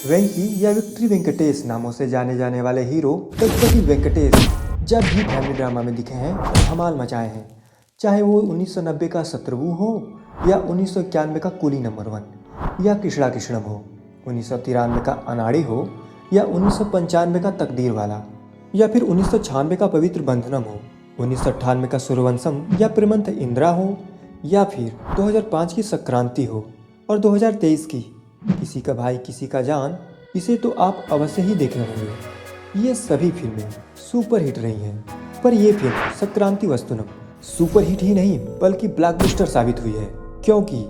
वेंकी या विक्ट्री वेंकटेश नामों से जाने जाने वाले हीरो रघुपति वेंकटेश जब भी फैमिली ड्रामा में दिखे हैं तो धमाल मचाए हैं। चाहे वो 1990 का शत्रु हो या 1991 का कूली नंबर 1 या कृष्णा कृष्णम हो, 1993 का अनाड़ी हो या 1995 का तकदीर वाला या फिर 1996 का पवित्र बंधनम हो, 1998 का सूर्यवंशम या प्रेमंत इंदिरा हो या फिर 2005 की संक्रांति हो और 2023 की किसी का भाई किसी का जान, इसे तो आप अवश्य ही देखे होंगे। ये सभी फिल्में सुपर हिट रही हैं, पर ये film Sankranti Vasthunam super hit ही नहीं बल्कि ब्लॉकबस्टर साबित हुई है, क्योंकि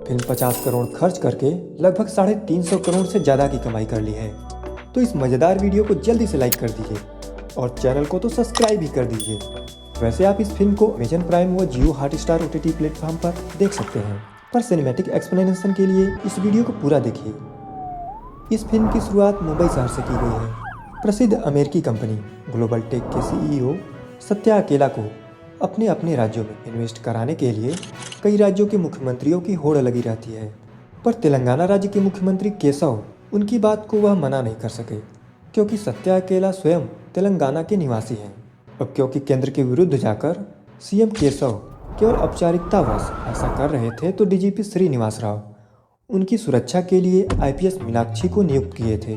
फिल्म 50 करोड़ खर्च करके लगभग 350 करोड़ से ज़्यादा की कमाई कर ली है। तो इस मज़ेदार वीडियो को जल्दी से लाइक कर दीजिए और चैनल को तो सब्सक्राइब भी कर दीजिए। वैसे आप इस फिल्म को अमेजन प्राइम व जियो हॉटस्टार OTT प्लेटफॉर्म पर देख सकते हैं, पर सिनेमैटिक एक्सप्लेनेशन के लिए इस वीडियो को पूरा देखिए। इस फिल्म की शुरुआत मुंबई शहर से की गई है। प्रसिद्ध अमेरिकी कंपनी ग्लोबल टेक के CEO सत्या अकेला को अपने अपने राज्यों में इन्वेस्ट कराने के लिए कई राज्यों के मुख्यमंत्रियों की होड़ लगी रहती है, पर तेलंगाना राज्य के मुख्यमंत्री केशव उनकी बात को वह मना नहीं कर सके, क्योंकि सत्या अकेला स्वयं तेलंगाना के निवासी हैं। अब क्योंकि केंद्र के विरुद्ध जाकर CM केशव केवल औपचारिकतावश ऐसा कर रहे थे, तो DGP श्रीनिवास राव उनकी सुरक्षा के लिए IPS मीनाक्षी को नियुक्त किए थे।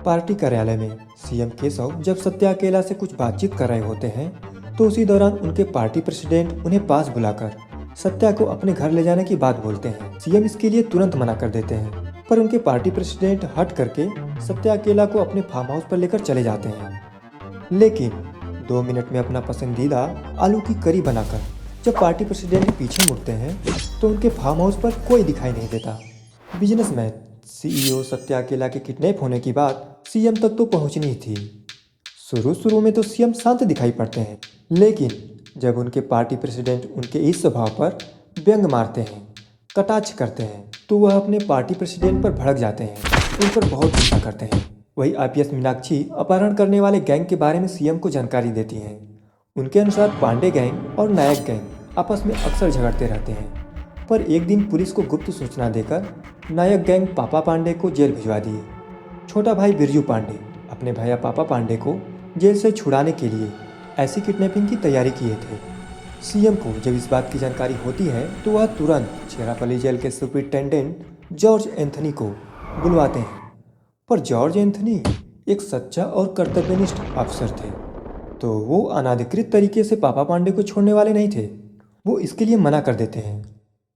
पार्टी कार्यालय में CM केशव जब सत्या अकेला से कुछ बातचीत कर रहे होते हैं, तो उसी दौरान उनके पार्टी प्रेसिडेंट उन्हें पास बुलाकर सत्या को अपने घर ले जाने की बात बोलते हैं। CM इसके लिए तुरंत मना कर देते हैं, पर उनके पार्टी प्रेसिडेंट हट करके सत्या अकेला को अपने फार्म हाउस पर लेकर चले जाते हैं। लेकिन 2 मिनट में अपना पसंदीदा आलू की करी बनाकर जब पार्टी प्रेसिडेंट पीछे मुड़ते हैं, तो उनके फार्म हाउस पर कोई दिखाई नहीं देता। बिजनेसमैन CEO सत्या अकेला के किडनैप होने की बात CM तक तो पहुंचनी थी। शुरू में तो CM शांत दिखाई पड़ते हैं, लेकिन जब उनके पार्टी प्रेसिडेंट उनके इस स्वभाव पर व्यंग मारते हैं, कटाक्ष करते हैं, तो वह अपने पार्टी प्रेसिडेंट पर भड़क जाते हैं, उन पर बहुत गुस्सा करते हैं। वही IPS मीनाक्षी अपहरण करने वाले गैंग के बारे में CM को जानकारी देती हैं। उनके अनुसार पांडे गैंग और नायक गैंग आपस में अक्सर झगड़ते रहते हैं, पर एक दिन पुलिस को गुप्त सूचना देकर नायक गैंग पापा पांडे को जेल भिजवा दिए। छोटा भाई बिरजू पांडे अपने भैया पापा पांडे को जेल से छुड़ाने के लिए ऐसी किडनैपिंग की तैयारी किए थे। CM को जब इस बात की जानकारी होती है, तो वह तुरंत चेरापल्ली जेल के सुपरिटेंडेंट जॉर्ज एंथनी को बुलवाते हैं, पर जॉर्ज एंथनी एक सच्चा और कर्तव्यनिष्ठ अफसर थे, तो वो अनाधिकृत तरीके से पापा पांडे को छोड़ने वाले नहीं थे। वो इसके लिए मना कर देते हैं।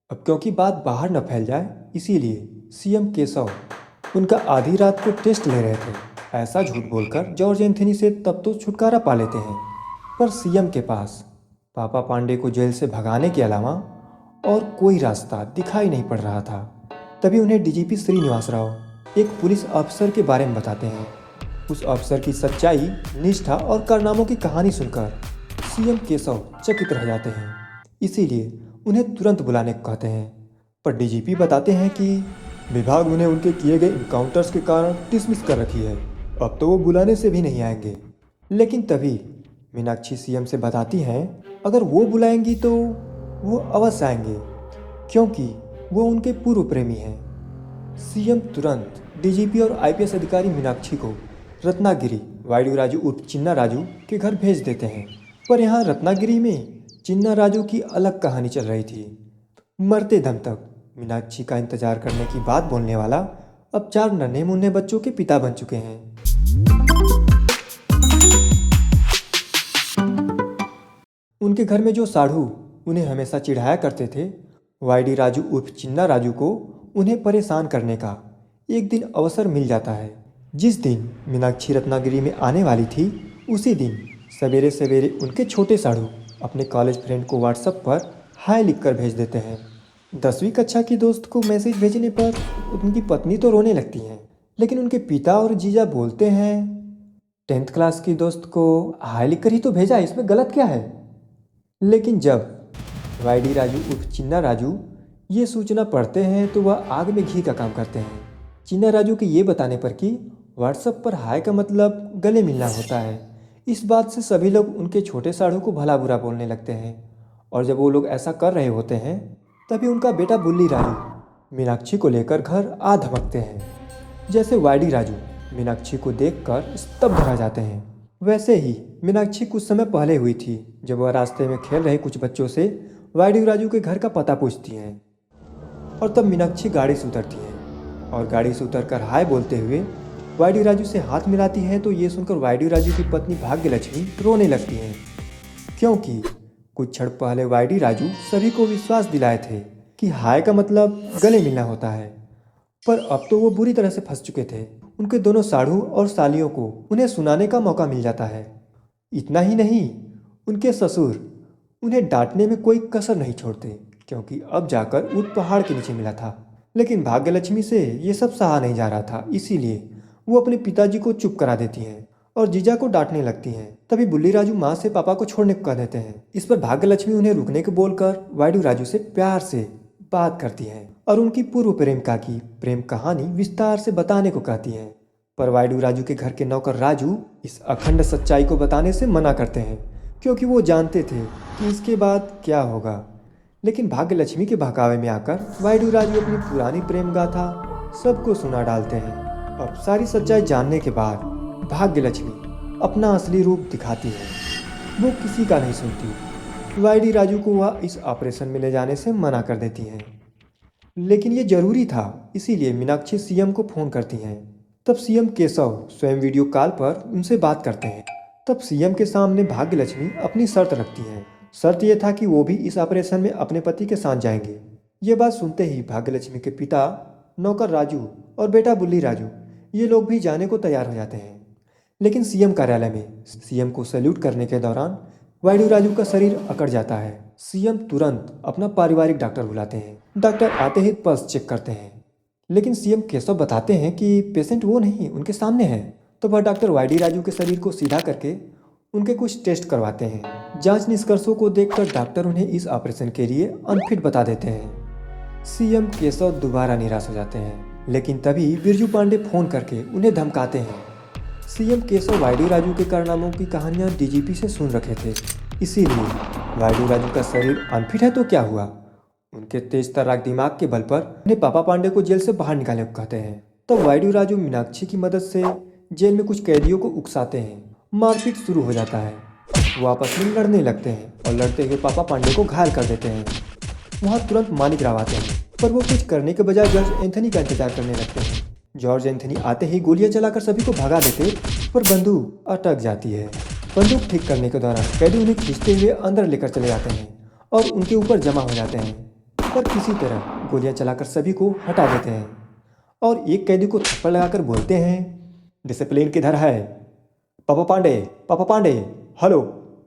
अब क्योंकि बात बाहर न फैल जाए, इसीलिए CM केशव उनका आधी रात को टेस्ट ले रहे थे। ऐसा झूठ बोलकर जॉर्ज एंथनी से तब तो छुटकारा पा लेते हैं, पर CM के पास पापा पांडे को जेल से भगाने के अलावा और कोई रास्ता दिखाई नहीं पड़ रहा था। तभी उन्हें DGP श्रीनिवास राव एक पुलिस अफसर के बारे में बताते हैं। उस अफसर की सच्चाई, निष्ठा और कारनामों की कहानी सुनकर CM केशव चकित रह जाते हैं, इसीलिए उन्हें तुरंत बुलाने को कहते हैं। पर DGP बताते हैं कि विभाग उन्हें उनके किए गए इनकाउंटर्स के कारण डिसमिस कर रखी है, अब तो वो बुलाने से भी नहीं आएंगे। लेकिन तभी मीनाक्षी CM से बताती हैं, अगर वो बुलाएंगी तो वो अवश्य आएंगे, क्योंकि वो उनके पूर्व प्रेमी हैं। CM तुरंत DGP और IPS अधिकारी मीनाक्षी को रत्नागिरी वाइडू राजू उर्फ चिन्ना राजू के घर भेज देते हैं। पर यहाँ रत्नागिरी में चिन्ना राजू की अलग कहानी चल रही थी। मरते दम तक मीनाक्षी का इंतजार करने की बात बोलने वाला अब 4 नन्हे मुन्ने बच्चों के पिता बन चुके हैं। उनके घर में जो साढ़ू उन्हें हमेशा चिढ़ाया करते थे, वाईडी राजू उर्फ चिन्ना राजू को उन्हें परेशान करने का एक दिन अवसर मिल जाता है। जिस दिन मीनाक्षी रत्नागिरी में आने वाली थी, उसी दिन सवेरे सवेरे उनके छोटे साढ़ू अपने कॉलेज फ्रेंड को WhatsApp पर हाय लिखकर भेज देते हैं। 10वीं कक्षा की दोस्त को मैसेज भेजने पर उनकी पत्नी तो रोने लगती हैं, लेकिन उनके पिता और जीजा बोलते हैं 10th क्लास की दोस्त को हाय लिखकर ही तो भेजा, इसमें गलत क्या है। लेकिन जब वाईडी राजू उर्फ चिन्ना राजू ये सूचना पढ़ते हैं, तो वह आग में घी का काम करते हैं। चिन्ना राजू के ये बताने पर कि WhatsApp पर हाय का मतलब गले मिलना होता है, इस बात से सभी लोग उनके छोटे साढ़ू को भला बुरा बोलने लगते हैं। और जब वो लोग ऐसा कर रहे होते हैं, तभी उनका बेटा बुल्ली राजू मीनाक्षी को लेकर घर आ धमकते हैं। जैसे वाईडी राजू मीनाक्षी को देखकर स्तब्ध रह जाते हैं, वैसे ही मीनाक्षी कुछ समय पहले हुई थी जब वह रास्ते में खेल रहे कुछ बच्चों से वाईडी राजू के घर का पता पूछती हैं। और तब मीनाक्षी गाड़ी से उतरती है और गाड़ी से उतरकर हाय बोलते हुए वाईडी राजू से हाथ मिलाती है। तो ये सुनकर वाईडी राजू की पत्नी भाग्यलक्ष्मी रोने लगती हैं, क्योंकि कुछ क्षण पहले वाईडी राजू सभी को विश्वास दिलाए थे कि हाय का मतलब गले मिलना होता है, पर अब तो वो बुरी तरह से फंस चुके थे। उनके दोनों साढ़ू और सालियों को उन्हें सुनाने का मौका मिल जाता है। इतना ही नहीं, उनके ससुर उन्हें डांटने में कोई कसर नहीं छोड़ते, क्योंकि अब जाकर ऊंट पहाड़ के नीचे मिला था। लेकिन भाग्यलक्ष्मी से ये सब सहा नहीं जा रहा था, इसीलिए वो अपने पिताजी को चुप करा देती हैं और जीजा को डांटने लगती हैं। तभी बुल्ली राजू माँ से पापा को छोड़ने को कह देते हैं। इस पर भाग्यलक्ष्मी उन्हें रुकने को बोलकर वाईडी राजू से प्यार से बात करती हैं और उनकी पूर्व प्रेमिका की प्रेम कहानी विस्तार से बताने को कहती हैं। पर वाईडी राजू के घर के नौकर राजू इस अखंड सच्चाई को बताने से मना करते हैं, क्योंकि वो जानते थे कि इसके बाद क्या होगा। लेकिन भाग्यलक्ष्मी के बहकावे में आकर वाईडी राजू अपनी पुरानी प्रेम गाथा सबको सुना डालते हैं। अब सारी सच्चाई जानने के बाद भाग्यलक्ष्मी अपना असली रूप दिखाती है। वो किसी का नहीं सुनती। वाईडी राजू को वह इस ऑपरेशन में ले जाने से मना कर देती हैं, लेकिन ये जरूरी था, इसीलिए मीनाक्षी सीएम को फ़ोन करती हैं। तब सीएम केशव स्वयं वीडियो कॉल पर उनसे बात करते हैं। तब सीएम के सामने भाग्यलक्ष्मी अपनी शर्त रखती हैं। शर्त यह था कि वो भी इस ऑपरेशन में अपने पति के साथ जाएंगे। ये बात सुनते ही भाग्यलक्ष्मी के पिता, नौकर राजू और बेटा बुल्ली राजू ये लोग भी जाने को तैयार हो जाते हैं। लेकिन सीएम कार्यालय में सीएम को सैल्यूट करने के दौरान वाईडी राजू का शरीर अकड़ जाता है। सीएम तुरंत अपना पारिवारिक डॉक्टर बुलाते हैं। डॉक्टर आते ही पल्स चेक करते हैं, लेकिन सीएम केशव बताते हैं कि पेशेंट वो नहीं, उनके सामने है। तो वह डॉक्टर वाईडी राजू के शरीर को सीधा करके उनके कुछ टेस्ट करवाते हैं। जांच निष्कर्षों को देखकर डॉक्टर उन्हें इस ऑपरेशन के लिए अनफिट बता देते हैं। सीएम केशव दोबारा निराश हो जाते हैं, लेकिन तभी बिरजू पांडे फोन करके उन्हें धमकाते हैं। सीएम केशव वाईडी राजू के कारनामों की कहानियां डीजीपी से सुन रखे थे, इसीलिए वाईडी राजू का शरीर अनफिट है तो क्या हुआ, उनके तेज तर्राक दिमाग के बल पर उन्हें पापा पांडे को जेल से बाहर निकालने को कहते हैं। तो वाईडी राजू मीनाक्षी की मदद से जेल में कुछ कैदियों को उकसाते हैं। मारपीट शुरू हो जाता है। वो आपस में लड़ने लगते हैं और लड़ते हुए पापा पांडे को घायल कर देते हैं। वहाँ तुरंत मानिक राव आते हैं, पर वो कुछ करने के बजाय जॉर्ज एंथनी का इंतजार करने लगते हैं। जॉर्ज एंथनी आते ही गोलियां चलाकर सभी को भगा देते, पर बंदूक अटक जाती है। बंदूक ठीक करने के दौरान कैदी उन्हें खींचते हुए अंदर लेकर चले जाते हैं और उनके ऊपर जमा हो जाते हैं, पर किसी तरह गोलियां चलाकर सभी को हटा देते हैं और एक कैदी को थप्पड़ लगाकर बोलते हैं, डिसिप्लिन किधर है? पापा पांडे, हेलो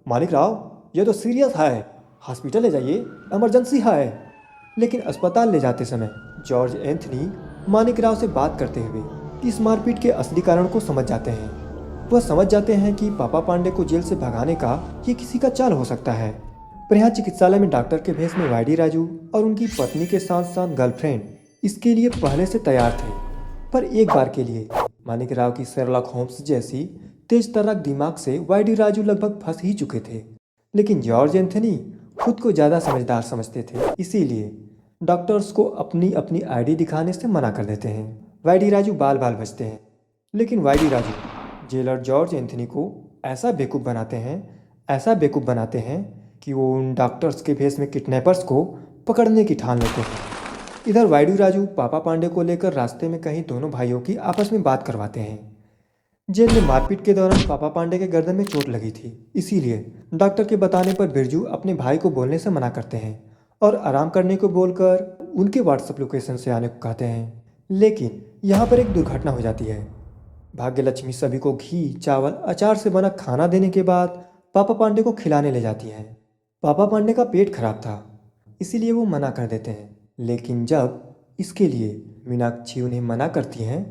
मानिक राव, ये तो सीरियस है, हॉस्पिटल ले जाइए, इमरजेंसी है। लेकिन अस्पताल ले जाते समय जॉर्ज एंथनी मानिक राव से बात करते हुए इस मारपीट के असली कारण को समझ जाते हैं। वह समझ जाते हैं कि पापा पांडे को जेल से भगाने का ये किसी का चाल हो सकता है। पर यहाँ चिकित्सालय में डॉक्टर के भेष में वाईडी राजू और उनकी पत्नी के साथ साथ गर्लफ्रेंड इसके लिए पहले से तैयार थे। पर एक बार के लिए मानिक राव की शेरलॉक होम्स जैसी तेज तर्राक दिमाग से वाईडी राजू लगभग फंस ही चुके थे। लेकिन जॉर्ज एंथनी खुद को ज़्यादा समझदार समझते थे, इसीलिए डॉक्टर्स को अपनी अपनी आईडी दिखाने से मना कर देते हैं। वाईडी राजू बाल बाल बचते हैं, लेकिन वाईडी राजू जेलर जॉर्ज एंथनी को ऐसा बेवकूफ़ बनाते हैं कि वो उन डॉक्टर्स के भेष में किडनैपर्स को पकड़ने की ठान लेते हैं। इधर वाईडी राजू पापा पांडे को लेकर रास्ते में कहीं दोनों भाइयों की आपस में बात करवाते हैं। जेल में मारपीट के दौरान पापा पांडे के गर्दन में चोट लगी थी, इसीलिए डॉक्टर के बताने पर बिरजू अपने भाई को बोलने से मना करते हैं और आराम करने को बोलकर उनके व्हाट्सएप लोकेशन से आने को कहते हैं। लेकिन यहाँ पर एक दुर्घटना हो जाती है। भाग्यलक्ष्मी सभी को घी, चावल, अचार से बना खाना देने के बाद पापा पांडे को खिलाने ले जाती हैं। पापा पांडे का पेट खराब था, इसीलिए वो मना कर देते हैं। लेकिन जब इसके लिए मीनाक्षी उन्हें मना करती हैं,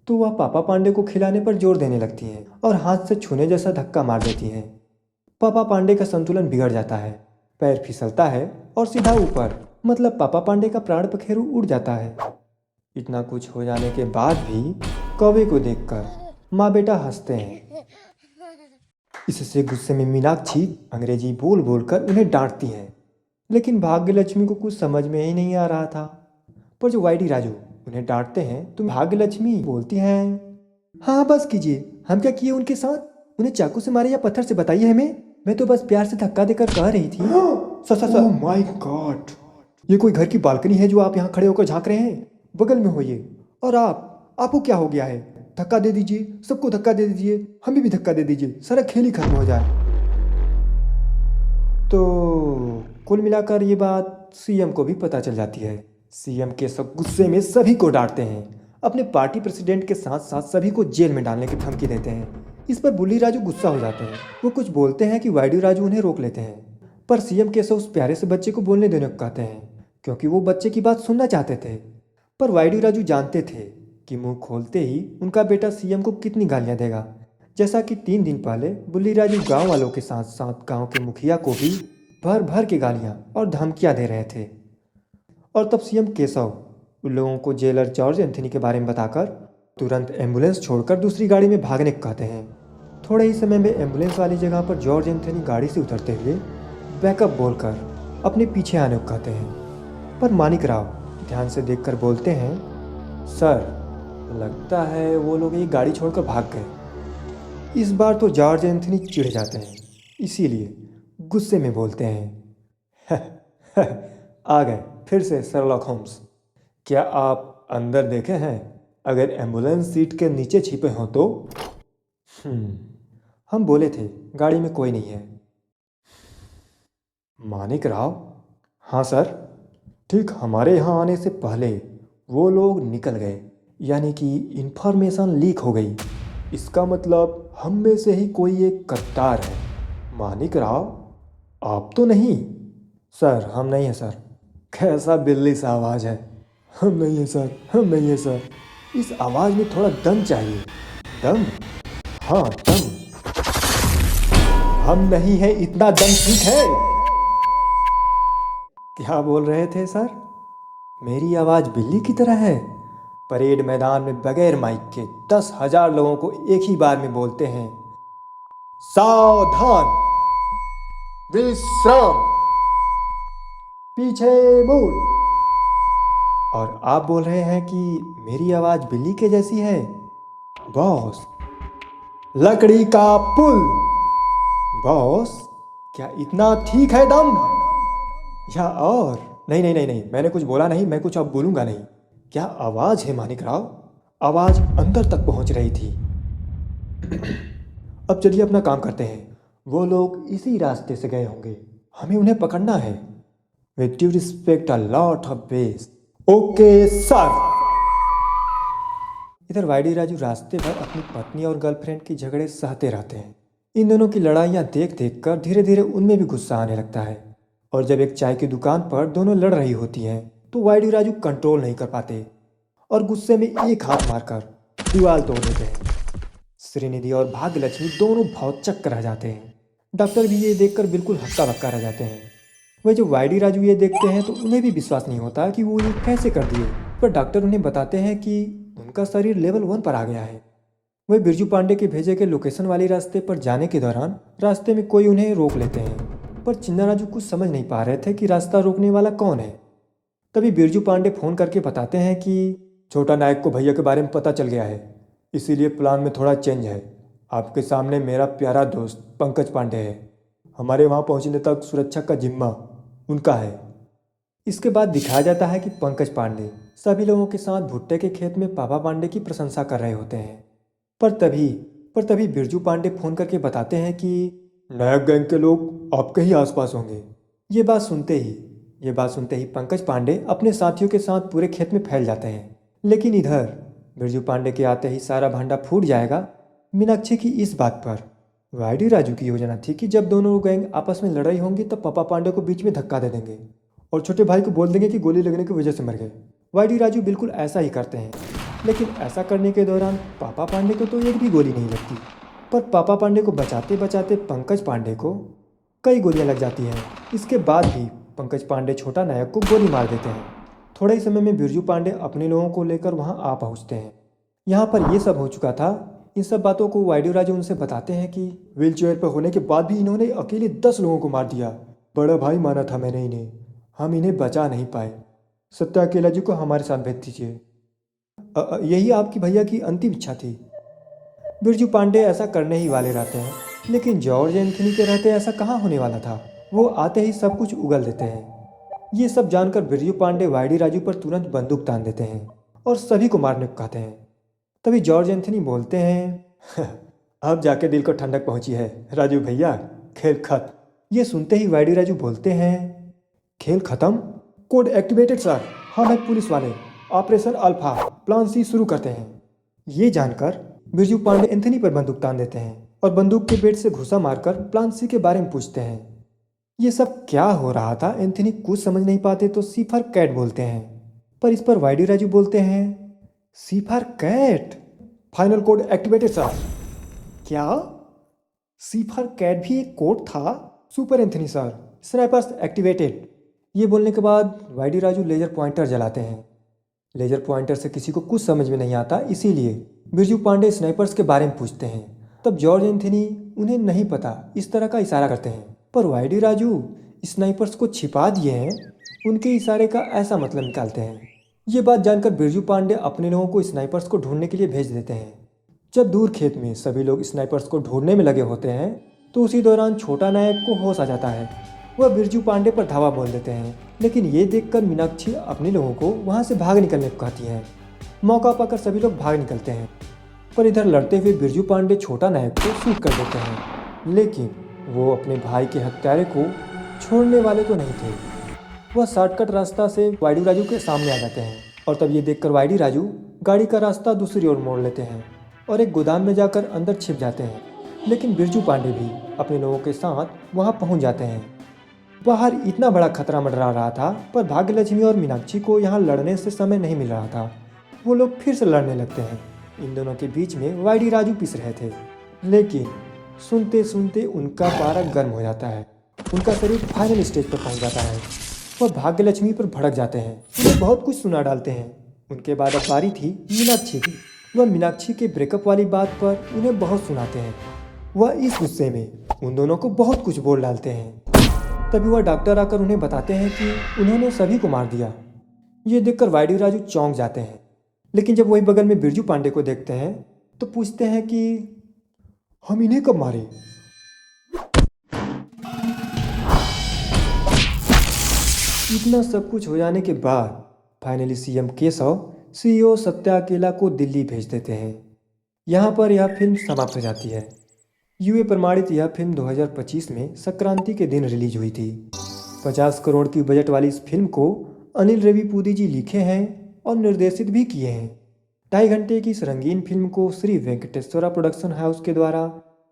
तो वह पापा पांडे को खिलाने पर जोर देने लगती हैं और हाथ से छूने जैसा धक्का मार देती हैं। पापा पांडे का संतुलन बिगड़ जाता है, पैर फिसलता है और सीधा ऊपर, मतलब पापा पांडे का प्राण पखेरु उड़ जाता है। इतना कुछ हो जाने के बाद भी कौवे को देखकर माँ बेटा हंसते हैं। इससे गुस्से में मीनाक्षी अंग्रेजी बोल बोल कर उन्हें डांटती हैं, लेकिन भाग्यलक्ष्मी को कुछ समझ में ही नहीं आ रहा था। पर जो वाईडी राजू उन्हें डांटते हैं तो भाग्यलक्ष्मी बोलती हैं, हाँ बस कीजिए, हम क्या किए उनके साथ? उन्हें चाकू से मारे या पत्थर से, बताइए हमें। मैं तो बस प्यार से धक्का देकर कह रही थी। ओह माय गॉड, ये कोई घर की बालकनी है जो आप यहाँ खड़े होकर झांक रहे हैं? बगल में हो ये। और आपको क्या हो गया है? धक्का दे दीजिए, सबको धक्का दे दीजिए, हमें भी धक्का दे दीजिए, सारा खेल ही खत्म हो जाए। तो कुल मिलाकर ये बात सीएम को भी पता चल जाती है। सीएम के सब गुस्से में सभी को डांटते हैं, अपने पार्टी प्रेसिडेंट के साथ साथ सभी को जेल में डालने की धमकी देते हैं। इस पर बुल्ली राजू गुस्सा हो जाते हैं। वो कुछ बोलते हैं कि वाईडी राजू उन्हें रोक लेते हैं, पर सीएम केशव उस प्यारे से बच्चे को बोलने देने को कहते हैं क्योंकि वो बच्चे की बात सुनना चाहते थे। पर वाईडी राजू जानते थे कि मुंह खोलते ही उनका बेटा सीएम को कितनी गालियां देगा। जैसा कि 3 दिन पहले बुल्ली राजू गांव वालों के साथ साथ गांव के मुखिया को भी भर भर के गालियां और धमकियां दे रहे थे। और तब सीएम केशव उन लोगों को जेलर जॉर्ज एंथनी के बारे में बताकर तुरंत एम्बुलेंस छोड़कर दूसरी गाड़ी में भागने को कहते हैं। थोड़े ही समय में एम्बुलेंस वाली जगह पर जॉर्ज एंथनी गाड़ी से उतरते हुए बैकअप बोलकर अपने पीछे आने को कहते हैं। पर मानिक राव ध्यान से देखकर बोलते हैं, सर लगता है वो लोग ये गाड़ी छोड़कर भाग गए। इस बार तो जॉर्ज एंथनी चिढ़ जाते हैं, इसीलिए गुस्से में बोलते हैं, आ गए फिर से शर्लॉक होम्स। क्या आप अंदर देखे हैं? अगर एम्बुलेंस सीट के नीचे छिपे हों तो? हम बोले थे गाड़ी में कोई नहीं है। मानिक राव, हाँ सर। ठीक हमारे यहाँ आने से पहले वो लोग निकल गए, यानी कि इंफॉर्मेशन लीक हो गई। इसका मतलब हम में से ही कोई एक गद्दार है। मानिक राव, आप तो नहीं? सर हम नहीं है सर। कैसा बिल्ली सा आवाज़ है। हम नहीं है सर, हम नहीं है सर। इस आवाज़ में थोड़ा दम चाहिए। दम? हाँ दम। हम नहीं है इतना दम ठीक है। क्या बोल रहे थे सर? मेरी आवाज़ बिल्ली की तरह है? परेड मैदान में बगैर माइक के 10,000 लोगों को एक ही बार में बोलते हैं, सावधान, विश्राम, पीछे मुड़। और आप बोल रहे हैं कि मेरी आवाज़ बिल्ली के जैसी है? बॉस, लकड़ी का पुल। बॉस, क्या इतना ठीक है दम? या और? नहीं नहीं नहीं नहीं, मैंने कुछ बोला नहीं, मैं कुछ अब बोलूँगा नहीं। क्या आवाज़ है मानिक राव? आवाज़ अंदर तक पहुँच रही थी। अब चलिए अपना काम करते हैं। वो लोग इसी रास्ते से गए होंगे, हमें उन्हें पकड़ना है। With due respect a lot of base. Okay sir. इधर वाईडी राजू रास्ते भर अपनी पत्नी और गर्लफ्रेंड की झगड़े सहते रहते हैं। इन दोनों की लड़ाइयाँ देख देख कर धीरे धीरे उनमें भी गुस्सा आने लगता है। और जब एक चाय की दुकान पर दोनों लड़ रही होती हैं तो वाईडी राजू कंट्रोल नहीं कर पाते और गुस्से में एक हाथ मारकर दीवार तोड़ देते हैं। श्रीनिधि और भाग्यलक्ष्मी दोनों भौचक्क रह जाते हैं। डॉक्टर भी ये देखकर बिल्कुल हक्का बक्का रह जाते हैं। वह जब वाईडी राजू ये देखते हैं तो उन्हें भी विश्वास नहीं होता कि वो ये कैसे कर दिए। पर डॉक्टर उन्हें बताते हैं कि उनका शरीर लेवल 1 पर आ गया है। वह बिरजू पांडे के भेजे के लोकेशन वाली रास्ते पर जाने के दौरान रास्ते में कोई उन्हें रोक लेते हैं, पर चिन्ना राजू कुछ समझ नहीं पा रहे थे कि रास्ता रोकने वाला कौन है। तभी बिरजू पांडे फ़ोन करके बताते हैं कि छोटा नायक को भैया के बारे में पता चल गया है, इसीलिए प्लान में थोड़ा चेंज है। आपके सामने मेरा प्यारा दोस्त पंकज पांडे है। हमारे वहाँ पहुँचने तक सुरक्षा का जिम्मा उनका है। इसके बाद दिखाया जाता है कि पंकज पांडे सभी लोगों के साथ भुट्टे के खेत में पापा पांडे की प्रशंसा कर रहे होते हैं। पर तभी बिरजू पांडे फ़ोन करके बताते हैं कि नायक गैंग के लोग आपके ही आसपास होंगे। ये बात सुनते ही पंकज पांडे अपने साथियों के साथ पूरे खेत में फैल जाते हैं। लेकिन इधर बिरजू पांडे के आते ही सारा भांडा फूट जाएगा। मीनाक्षी की इस बात पर वाईडी राजू की योजना थी कि जब दोनों गैंग आपस में लड़ रही होंगी तब पापा पांडे को बीच में धक्का दे देंगे और छोटे भाई को बोल देंगे कि गोली लगने की वजह से मर गए। वाईडी राजू बिल्कुल ऐसा ही करते हैं, लेकिन ऐसा करने के दौरान पापा पांडे को तो एक भी गोली नहीं लगती। पर पापा पांडे को बचाते बचाते पंकज पांडे को कई गोलियां लग जाती हैं। इसके बाद भी पंकज पांडे छोटा नायक को गोली मार देते हैं। थोड़े ही समय में बिरजू पांडे अपने लोगों को लेकर वहां आ पहुंचते हैं। यहाँ पर यह सब हो चुका था। इन सब बातों को वाईडी राजू उनसे बताते हैं कि व्हील चेयर पर होने के बाद भी इन्होंने अकेले 10 लोगों को मार दिया। बड़ा भाई माना था मैंने इन्हें, हम इन्हें बचा नहीं पाए। सत्या अकेला जी को हमारे साथ भेज दीजिए। यही आपकी भैया की अंतिम इच्छा थी। बिरजू पांडे ऐसा करने ही वाले रहते हैं, लेकिन जॉर्ज एंथनी के रहते ऐसा कहाँ होने वाला था। वो आते ही सब कुछ उगल देते हैं। ये सब जानकर बिरजू पांडे वाईडी राजू पर तुरंत बंदूक तान देते हैं और सभी को मारने को कहते हैं। तभी जॉर्ज एंथनी बोलते हैं, अब जाके दिल को ठंडक पहुंची है राजू भैया, खेल खत्म। ये सुनते ही वाईडी राजू बोलते हैं, खेल खत्म? कोड एक्टिवेटेड सर, हम हैं पुलिस वाले, ऑपरेशन अल्फा, प्लान सी शुरू करते हैं। ये जानकर बिरजू पांडे एंथनी पर बंदूक तान देते हैं और बंदूक के पेट से घुसा मारकर प्लान सी के बारे में पूछते हैं। ये सब क्या हो रहा था एंथनी कुछ समझ नहीं पाते तो सीफर कैट बोलते हैं, पर इस पर वाईडी राजू बोलते हैं, cipher cat? Final code activated sir. क्या? सीफर कैट भी एक कोड था? Super Anthony sir, snipers activated. ये बोलने के बाद वाईडी राजू लेजर पॉइंटर जलाते हैं। लेजर पॉइंटर से किसी को कुछ समझ में नहीं आता, इसीलिए बिरजू पांडे स्नाइपर्स के बारे में पूछते हैं। तब जॉर्ज एंथनी उन्हें नहीं पता इस तरह का इशारा करते हैं, पर वाईडी राजू स्नाइपर्स को छिपा दिए हैं, उनके इशारे का ऐसा मतलब निकालते हैं। ये बात जानकर बिरजू पांडे अपने लोगों को स्नाइपर्स को ढूंढने के लिए भेज देते हैं। जब दूर खेत में सभी लोग स्नाइपर्स को ढूंढने में लगे होते हैं तो उसी दौरान छोटा नायक को होश आ जाता है। वह बिरजू पांडे पर धावा बोल देते हैं, लेकिन ये देखकर मीनाक्षी अपने लोगों को वहाँ से भाग निकलने को कहती है। मौका पाकर सभी लोग भाग निकलते हैं, पर इधर लड़ते हुए बिरजू पांडे छोटा नायक को शूट कर देते हैं, लेकिन वो अपने भाई के हत्यारे को छोड़ने वाले तो नहीं थे। वह शॉर्टकट रास्ता से वाईडी राजू के सामने आ जाते हैं और तब ये देखकर वाईडी राजू गाड़ी का रास्ता दूसरी ओर मोड़ लेते हैं और एक गोदाम में जाकर अंदर छिप जाते हैं। लेकिन बिरजू पांडे भी अपने लोगों के साथ वहां पहुंच जाते हैं। बाहर इतना बड़ा खतरा मंडरा रहा था, पर भाग्यलक्ष्मी और मीनाक्षी को यहाँ लड़ने से समय नहीं मिल रहा था। वो लोग फिर से लड़ने लगते हैं। इन दोनों के बीच में वाईडी राजू पिस रहे थे, लेकिन सुनते सुनते उनका पारा गर्म हो जाता है। उनका शरीर फाइनल स्टेज पर पहुंच जाता है। वह भाग्यलक्ष्मी पर भड़क जाते हैं, उन्हें बहुत कुछ सुना डालते हैं। उनके बाद अब बारी थी मीनाक्षी की। वह मीनाक्षी के ब्रेकअप वाली बात पर उन्हें बहुत सुनाते हैं। वह इस गुस्से में उन दोनों को बहुत कुछ बोल डालते हैं। तभी वह डॉक्टर आकर उन्हें बताते हैं कि उन्होंने सभी को मार दिया। ये देखकर वाईडी राजू चौंक जाते हैं, लेकिन जब वही बगल में बिरजू पांडे को देखते हैं तो पूछते हैं कि हम इन्हें कब मारे। इतना सब कुछ हो जाने के बाद finally CM Keshav CEO Satya अकेला को दिल्ली भेज देते हैं। यहाँ पर यह फिल्म समाप्त हो जाती है। यूए प्रमाणित यह फिल्म 2025 में संक्रांति के दिन रिलीज हुई थी। 50 करोड़ की बजट वाली इस फिल्म को अनिल रविपूदी जी लिखे हैं और निर्देशित भी किए हैं। 2.5 घंटे की इस रंगीन फिल्म को श्री वेंकटेश्वरा प्रोडक्शन हाउस के द्वारा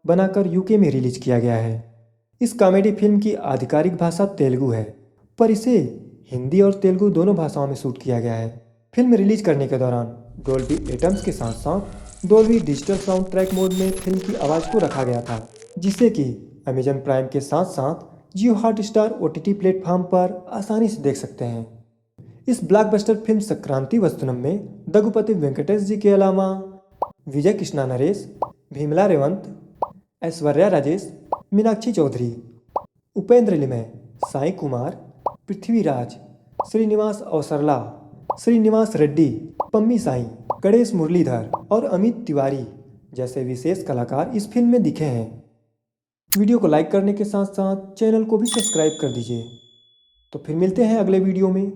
बनाकर यूके में रिलीज किया गया है। इस कॉमेडी फिल्म की आधिकारिक भाषा तेलुगु है, पर इसे हिंदी और तेलुगु दोनों भाषाओं में शूट किया गया है। फिल्म रिलीज करने के दौरान डोल्बी एटम्स के साथ साथ Dolby digital sound track mode में फिल्म की आवाज़ को रखा गया था, जिसे कि अमेजन प्राइम के साथ साथ जियो हॉटस्टार OTT प्लेटफॉर्म पर आसानी से देख सकते हैं। इस ब्लॉकबस्टर फिल्म संक्रांति वस्तुनम में दघुपति वेंकटेश जी के अलावा विजय कृष्णा नरेश, भीमला रेवंत, ऐश्वर्या राजेश, मीनाक्षी चौधरी, उपेंद्र लिमय, साई कुमार, पृथ्वीराज, श्रीनिवास अवसरला, श्रीनिवास रेड्डी, पम्मी साई, गणेश मुरलीधर और अमित तिवारी जैसे विशेष कलाकार इस फिल्म में दिखे हैं। वीडियो को लाइक करने के साथ साथ चैनल को भी सब्सक्राइब कर दीजिए। तो फिर मिलते हैं अगले वीडियो में।